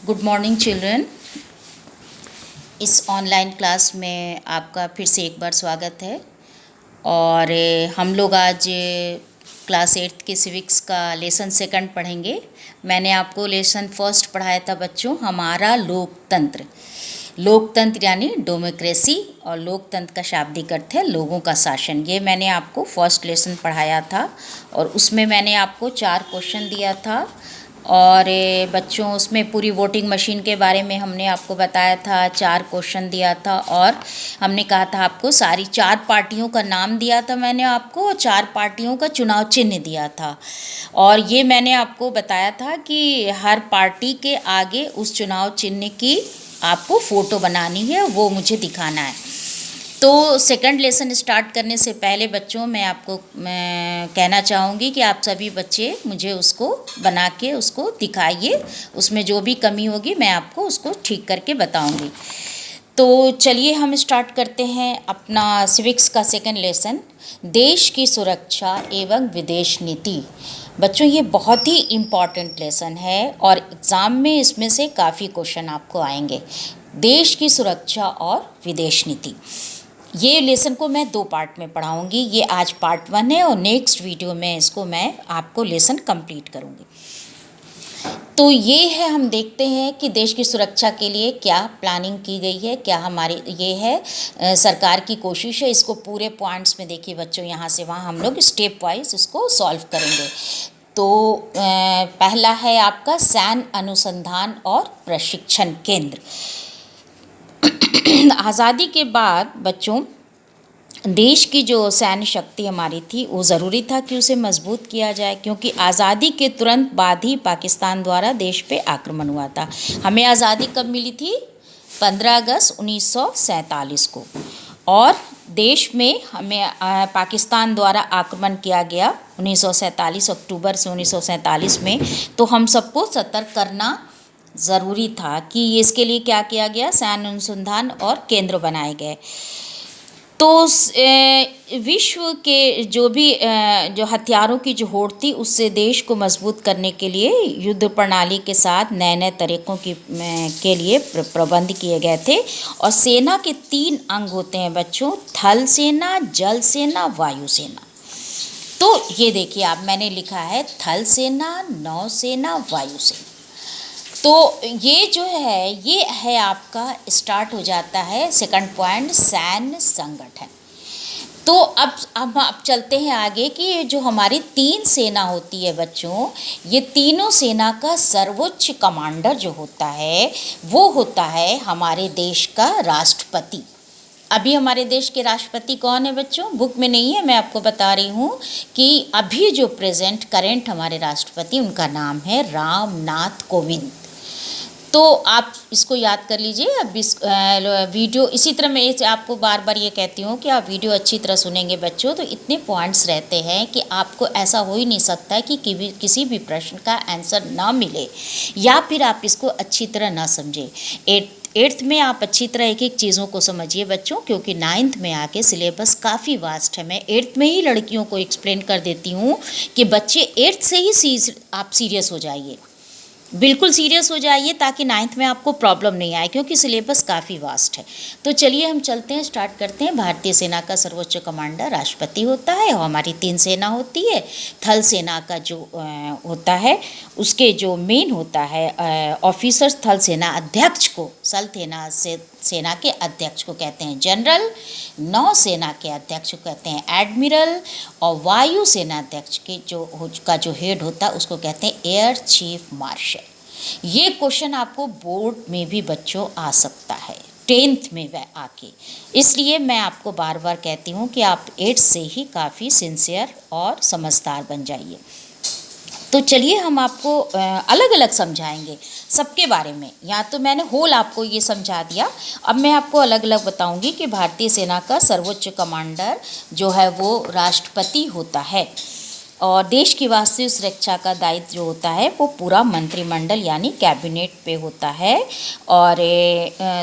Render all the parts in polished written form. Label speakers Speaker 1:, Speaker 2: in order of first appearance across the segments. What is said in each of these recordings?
Speaker 1: Good morning children. इस online class में आपका फिर से एक बार स्वागत है। और हम लोग आज क्लास 8 के सिविक्स का लेसन सेकंड पढ़ेंगे। मैंने आपको लेसन फर्स्ट पढ़ाया था बच्चों, हमारा लोकतंत्र। लोकतंत्र यानी डेमोक्रेसी, और लोकतंत्र का शाब्दिक अर्थ है लोगों का शासन। ये मैंने आपको फर्स्ट लेसन पढ़ाया था और उसमें मैंने आपको 4 क्वेश्चन दिया था। और बच्चों उसमें पूरी वोटिंग मशीन के बारे में हमने आपको बताया था, 4 क्वेश्चन दिया था। और हमने कहा था आपको सारी 4 पार्टियों का नाम दिया था मैंने आपको, 4 पार्टियों का चुनाव चिन्ह दिया था। और ये मैंने आपको बताया था कि हर पार्टी के आगे उस चुनाव चिन्ह की आपको फ़ोटो बनानी है, वो मुझे दिखाना है। तो सेकंड लेसन स्टार्ट करने से पहले बच्चों मैं कहना चाहूँगी कि आप सभी बच्चे मुझे उसको बना के उसको दिखाइए। उसमें जो भी कमी होगी मैं आपको उसको ठीक करके बताऊँगी। तो चलिए हम स्टार्ट करते हैं अपना सिविक्स का सेकंड लेसन, देश की सुरक्षा एवं विदेश नीति। बच्चों ये बहुत ही इम्पॉर्टेंट लेसन है और एग्ज़ाम में इसमें से काफ़ी क्वेश्चन आपको आएंगे। देश की सुरक्षा और विदेश नीति, ये लेसन को मैं 2 पार्ट में पढ़ाऊँगी। ये आज पार्ट 1 है और नेक्स्ट वीडियो में इसको मैं आपको लेसन कंप्लीट करूँगी। तो ये है, हम देखते हैं कि देश की सुरक्षा के लिए क्या प्लानिंग की गई है, क्या हमारी ये है सरकार की कोशिश है। इसको पूरे पॉइंट्स में देखिए बच्चों, यहाँ से वहाँ हम लोग स्टेप वाइज इसको सॉल्व करेंगे। तो पहला है आपका सैन्य अनुसंधान और प्रशिक्षण केंद्र। आज़ादी के बाद बच्चों देश की जो सैन्य शक्ति हमारी थी वो ज़रूरी था कि उसे मजबूत किया जाए, क्योंकि आज़ादी के तुरंत बाद ही पाकिस्तान द्वारा देश पे आक्रमण हुआ था। हमें आज़ादी कब मिली थी? 15 अगस्त 1947 को। और देश में हमें पाकिस्तान द्वारा आक्रमण किया गया 1947 अक्टूबर से 1947 में। तो हम सबको सतर्क करना ज़रूरी था कि इसके लिए क्या किया गया, सैन्य अनुसंधान और केंद्र बनाए गए। तो विश्व के जो भी जो हथियारों की जो होड़ थी उससे देश को मजबूत करने के लिए युद्ध प्रणाली के साथ नए नए तरीक़ों के लिए प्रबंध किए गए थे। और सेना के 3 अंग होते हैं बच्चों, थल सेना, जल सेना, वायु सेना। तो ये देखिए आप, मैंने लिखा है थल सेना, नौसेना, वायु सेना। तो ये जो है ये है आपका स्टार्ट हो जाता है सेकंड पॉइंट, सैन्य संगठन। तो अब चलते हैं आगे कि जो हमारी 3 सेना होती है बच्चों, ये तीनों सेना का सर्वोच्च कमांडर जो होता है वो होता है हमारे देश का राष्ट्रपति। अभी हमारे देश के राष्ट्रपति कौन है बच्चों? बुक में नहीं है, मैं आपको बता रही हूँ कि अभी जो करेंट हमारे राष्ट्रपति, उनका नाम है रामनाथ कोविंद। तो आप इसको याद कर लीजिए। अब इस वीडियो इसी तरह मैं आपको बार बार ये कहती हूँ कि आप वीडियो अच्छी तरह सुनेंगे बच्चों, तो इतने पॉइंट्स रहते हैं कि आपको ऐसा हो ही नहीं सकता है कि किसी भी प्रश्न का आंसर ना मिले या फिर आप इसको अच्छी तरह ना समझें। 8th में आप अच्छी तरह एक एक चीज़ों को समझिए बच्चों, क्योंकि 9th में आके सिलेबस काफ़ी वास्ट है। मैं 8th में ही लड़कियों को एक्सप्लेन कर देती हूँ कि बच्चे 8th से ही आप सीरियस हो जाइए, बिल्कुल सीरियस हो जाइए, ताकि 9th में आपको प्रॉब्लम नहीं आए, क्योंकि सिलेबस काफ़ी वास्ट है। तो चलिए हम चलते हैं, स्टार्ट करते हैं। भारतीय सेना का सर्वोच्च कमांडर राष्ट्रपति होता है और हमारी 3 सेना होती है। थल सेना का जो होता है उसके जो मेन होता है ऑफिसर्स, थल सेना अध्यक्ष को, सेना के अध्यक्ष को कहते हैं जनरल, नौसेना के अध्यक्ष को कहते हैं एडमिरल, और वायु सेना अध्यक्ष के जो हेड होता है उसको कहते हैं एयर चीफ मार्शल। ये क्वेश्चन आपको बोर्ड में भी बच्चों आ सकता है, 10th में वह आके। इसलिए मैं आपको बार बार कहती हूँ कि आप 8th से ही काफ़ी सिंसियर और समझदार बन जाइए। तो चलिए हम आपको अलग अलग समझाएंगे सबके बारे में। या तो मैंने होल आपको ये समझा दिया, अब मैं आपको अलग अलग बताऊंगी कि भारतीय सेना का सर्वोच्च कमांडर जो है वो राष्ट्रपति होता है। और देश की वास्तविक सुरक्षा का दायित्व जो होता है वो पूरा मंत्रिमंडल यानी कैबिनेट पे होता है। और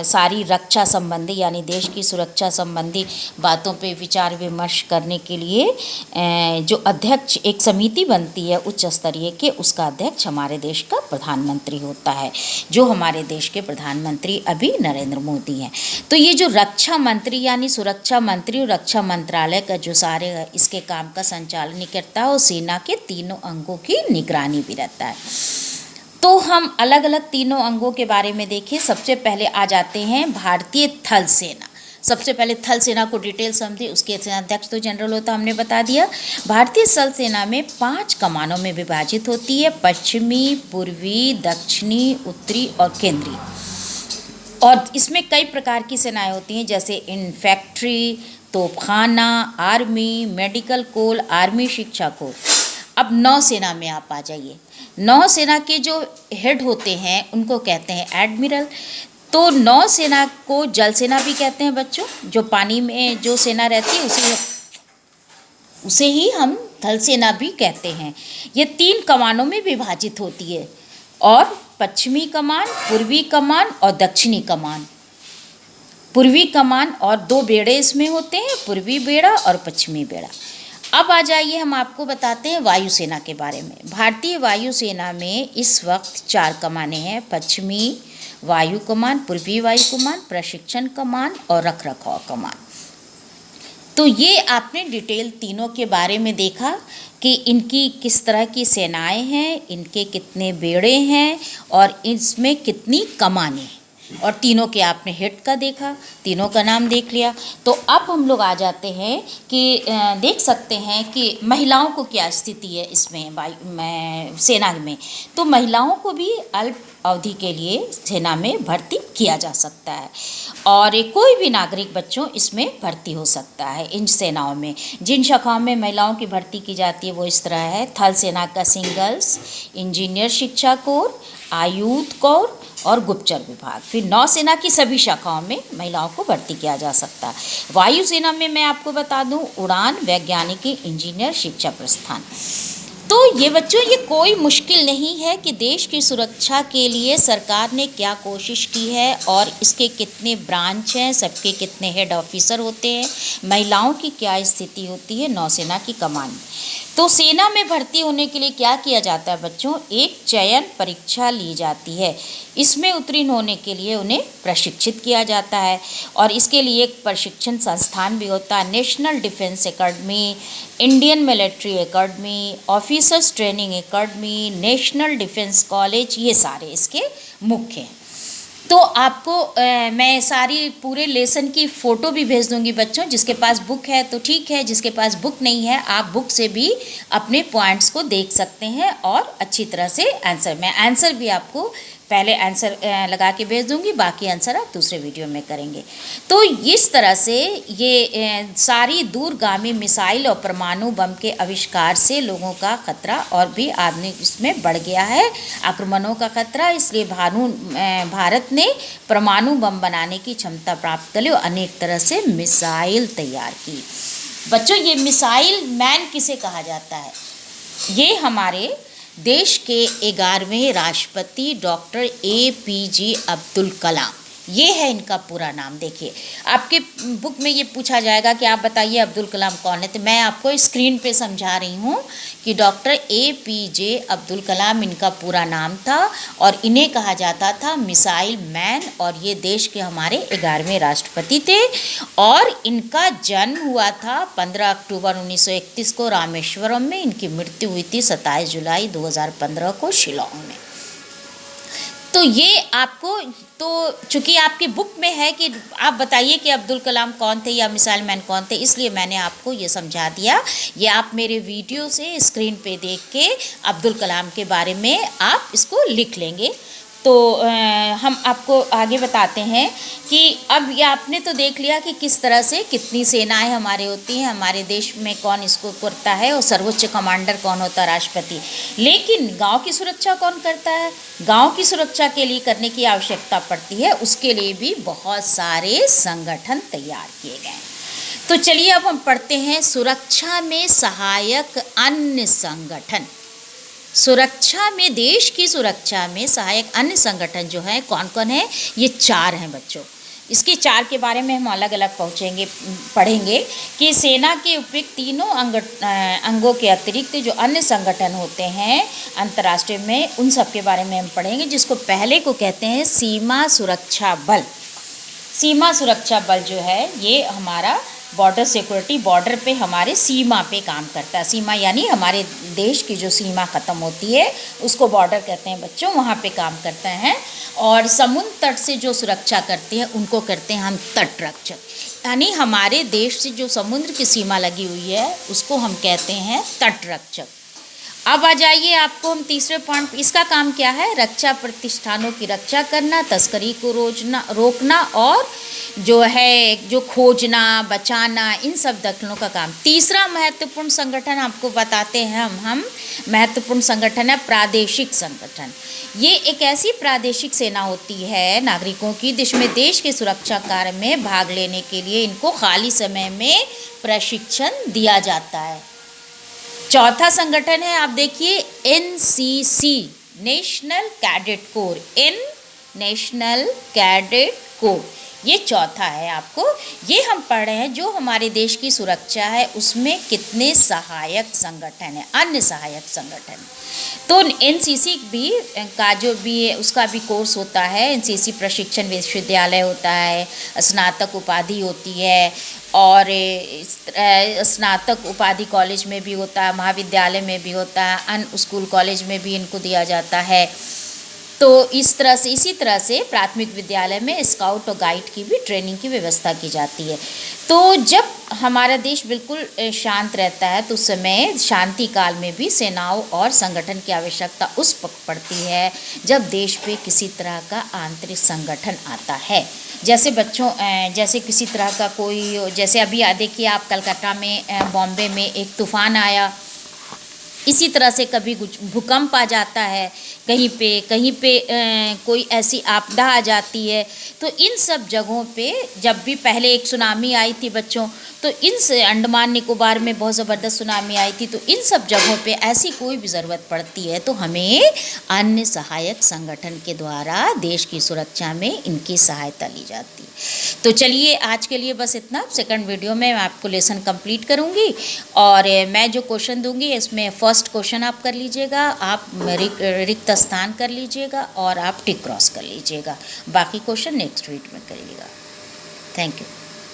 Speaker 1: सारी रक्षा संबंधी यानी देश की सुरक्षा संबंधी बातों पे विचार विमर्श करने के लिए जो अध्यक्ष एक समिति बनती है उच्च स्तरीय के, उसका अध्यक्ष हमारे देश का प्रधानमंत्री होता है, जो हमारे देश के प्रधानमंत्री अभी नरेंद्र मोदी हैं। तो ये जो रक्षा मंत्री यानी सुरक्षा मंत्री और रक्षा मंत्रालय का जो सारे इसके काम का संचालन करता है और सेना के तीनों अंगों की निगरानी भी रहता है। तो हम अलग अलग तीनों अंगों के बारे में देखें। सबसे पहले आ जाते हैं भारतीय थल सेना। सबसे पहले थल सेना को डिटेल समझे, उसके सेनाध्यक्ष तो जनरल होता हमने बता दिया। भारतीय थल सेना में 5 कमानों में विभाजित होती है, पश्चिमी, पूर्वी, दक्षिणी, उत्तरी और केंद्रीय। और इसमें कई प्रकार की सेनाएं होती हैं, जैसे इन्फैक्ट्री, तोपखाना, आर्मी, मेडिकल कोर, आर्मी शिक्षा कोर। अब नौसेना में आप आ जाइए। नौसेना के जो हेड होते हैं उनको कहते हैं एडमिरल। तो नौसेना को जल सेना भी कहते हैं बच्चों, जो पानी में जो सेना रहती है उसे ही हम थल सेना भी कहते हैं। ये 3 कमानों में विभाजित होती है, और पश्चिमी कमान, पूर्वी कमान और दक्षिणी कमान। पूर्वी कमान और 2 बेड़े इसमें होते हैं, पूर्वी बेड़ा और पश्चिमी बेड़ा। अब आ जाइए, हम आपको बताते हैं वायुसेना के बारे में। भारतीय वायुसेना में इस वक्त 4 कमानें हैं, पश्चिमी वायु कमान, पूर्वी वायु कमान, प्रशिक्षण कमान और रखरखाव कमान। तो ये आपने डिटेल तीनों के बारे में देखा कि इनकी किस तरह की सेनाएं हैं, इनके कितने बेड़े हैं और इसमें कितनी कमानें हैं, और तीनों के आपने हेड का देखा, तीनों का नाम देख लिया। तो अब हम लोग आ जाते हैं कि देख सकते हैं कि महिलाओं को क्या स्थिति है इसमें सेना में। तो महिलाओं को भी अल्प अवधि के लिए सेना में भर्ती किया जा सकता है, और कोई भी नागरिक बच्चों इसमें भर्ती हो सकता है इन सेनाओं में। जिन शाखाओं में महिलाओं की भर्ती की जाती है वो इस तरह है: थल सेना का सिंगल्स, इंजीनियर शिक्षा कोर, आयुध कोर और गुप्तचर विभाग। फिर नौसेना की सभी शाखाओं में महिलाओं को भर्ती किया जा सकता है। वायुसेना में मैं आपको बता दूं, उड़ान, वैज्ञानिकी, इंजीनियर, शिक्षा प्रस्थान। तो ये बच्चों, ये कोई मुश्किल नहीं है कि देश की सुरक्षा के लिए सरकार ने क्या कोशिश की है और इसके कितने ब्रांच हैं, सबके कितने हेड ऑफिसर होते हैं, महिलाओं की क्या स्थिति होती है नौसेना की कमान। तो सेना में भर्ती होने के लिए क्या किया जाता है बच्चों? एक चयन परीक्षा ली जाती है। इसमें उत्तीर्ण होने के लिए उन्हें प्रशिक्षित किया जाता है, और इसके लिए एक प्रशिक्षण संस्थान भी होता है, national defence academy, Indian military academy, officers training academy, national defence college, ये सारे इसके मुख्य हैं। तो आपको मैं सारी पूरे लेसन की फ़ोटो भी भेज दूंगी बच्चों। जिसके पास बुक है तो ठीक है, जिसके पास बुक नहीं है आप बुक से भी अपने पॉइंट्स को देख सकते हैं और अच्छी तरह से आंसर भी आपको पहले आंसर लगा के भेज दूंगी, बाकी आंसर आप दूसरे वीडियो में करेंगे। तो इस तरह से ये सारी दूरगामी मिसाइल और परमाणु बम के आविष्कार से लोगों का खतरा और भी आधुनिक इसमें बढ़ गया है, आक्रमणों का खतरा। इसलिए भारत ने परमाणु बम बनाने की क्षमता प्राप्त कर ली और अनेक तरह से मिसाइल तैयार की। बच्चों, ये मिसाइल मैन किसे कहा जाता है? ये हमारे देश के 11वें राष्ट्रपति डॉक्टर APJ अब्दुल कलाम, ये है इनका पूरा नाम। देखिए, आपके बुक में ये पूछा जाएगा कि आप बताइए अब्दुल कलाम कौन है, तो मैं आपको स्क्रीन पे समझा रही हूँ कि डॉक्टर APJ अब्दुल कलाम इनका पूरा नाम था, और इन्हें कहा जाता था मिसाइल मैन, और ये देश के हमारे 11वें राष्ट्रपति थे। और इनका जन्म हुआ था 15 अक्टूबर 1931 को रामेश्वरम में। इनकी मृत्यु हुई थी 27 जुलाई 2015 को शिलोंग में। तो ये आपको, तो चूँकि आपकी बुक में है कि आप बताइए कि अब्दुल कलाम कौन थे या मिसाइल मैन कौन थे, इसलिए मैंने आपको ये समझा दिया। ये आप मेरे वीडियो से स्क्रीन पे देख के अब्दुल कलाम के बारे में आप इसको लिख लेंगे। तो हम आपको आगे बताते हैं कि अब ये आपने तो देख लिया कि किस तरह से कितनी सेनाएं हमारे होती हैं, हमारे देश में कौन इसको करता है और सर्वोच्च कमांडर कौन होता है, राष्ट्रपति। लेकिन गांव की सुरक्षा कौन करता है? गांव की सुरक्षा के लिए करने की आवश्यकता पड़ती है, उसके लिए भी बहुत सारे संगठन तैयार किए गए हैं। तो चलिए अब हम पढ़ते हैं सुरक्षा में सहायक अन्य संगठन। सुरक्षा में, देश की सुरक्षा में सहायक अन्य संगठन जो है कौन कौन है, ये 4 हैं बच्चों। इसके 4 के बारे में हम अलग अलग पढ़ेंगे कि सेना के उपयुक्त तीनों अंगों के अतिरिक्त जो अन्य संगठन होते हैं अंतर्राष्ट्रीय में, उन सब के बारे में हम पढ़ेंगे, जिसको पहले को कहते हैं सीमा सुरक्षा बल। सीमा सुरक्षा बल जो है ये हमारा बॉर्डर सिक्योरिटी, बॉर्डर पे हमारे सीमा पे काम करता है। सीमा यानी हमारे देश की जो सीमा ख़त्म होती है उसको बॉर्डर कहते हैं बच्चों, वहाँ पे काम करते हैं। और समुद्र तट से जो सुरक्षा करते हैं उनको करते हैं हम तट रक्षक, यानी हमारे देश से जो समुद्र की सीमा लगी हुई है उसको हम कहते हैं तट रक्षक। अब आ जाइए, आपको हम तीसरे पॉइंट, इसका काम क्या है, रक्षा प्रतिष्ठानों की रक्षा करना, तस्करी को रोकना और जो खोजना बचाना, इन सब दखलों का काम। तीसरा महत्वपूर्ण संगठन आपको बताते हैं हम महत्वपूर्ण संगठन है प्रादेशिक संगठन। ये एक ऐसी प्रादेशिक सेना होती है नागरिकों की जिसमें देश के सुरक्षा कार्य में भाग लेने के लिए इनको खाली समय में प्रशिक्षण दिया जाता है। चौथा संगठन है, आप देखिए, NCC, national cadet corps, national cadet corps, ये चौथा है। आपको ये हम पढ़ रहे हैं जो हमारे देश की सुरक्षा है उसमें कितने सहायक संगठन है, अन्य सहायक संगठन। तो एनसीसी भी का जो भी है उसका भी कोर्स होता है, एनसीसी प्रशिक्षण विश्वविद्यालय होता है, स्नातक उपाधि होती है और स्नातक उपाधि कॉलेज में भी होता है, महाविद्यालय में भी होता है, अन्य स्कूल कॉलेज में भी इनको दिया जाता है। तो इसी तरह से प्राथमिक विद्यालय में स्काउट और गाइड की भी ट्रेनिंग की व्यवस्था की जाती है। तो जब हमारा देश बिल्कुल शांत रहता है तो उस समय शांति काल में भी सेनाओं और संगठन की आवश्यकता उस वक्त पड़ती है जब देश पे किसी तरह का आंतरिक संगठन आता है। जैसे बच्चों, जैसे किसी तरह का कोई, जैसे अभी देखिए आप कलकत्ता में, बॉम्बे में एक तूफ़ान आया, इसी तरह से कभी भूकंप आ जाता है, कहीं पे कोई ऐसी आपदा आ जाती है। तो इन सब जगहों पे, जब भी पहले एक सुनामी आई थी बच्चों, तो अंडमान निकोबार में बहुत ज़बरदस्त सुनामी आई थी, तो इन सब जगहों पे ऐसी कोई भी ज़रूरत पड़ती है तो हमें अन्य सहायक संगठन के द्वारा देश की सुरक्षा में इनकी सहायता ली जाती है। तो चलिए आज के लिए बस इतना। सेकंड वीडियो में मैं आपको लेसन कंप्लीट करूँगी और मैं जो क्वेश्चन दूँगी इसमें फर्स्ट क्वेश्चन आप कर लीजिएगा, आप रिक्त स्थान कर लीजिएगा और आप टिक क्रॉस कर लीजिएगा, बाकी क्वेश्चन नेक्स्ट वीक में करिएगा। Thank you.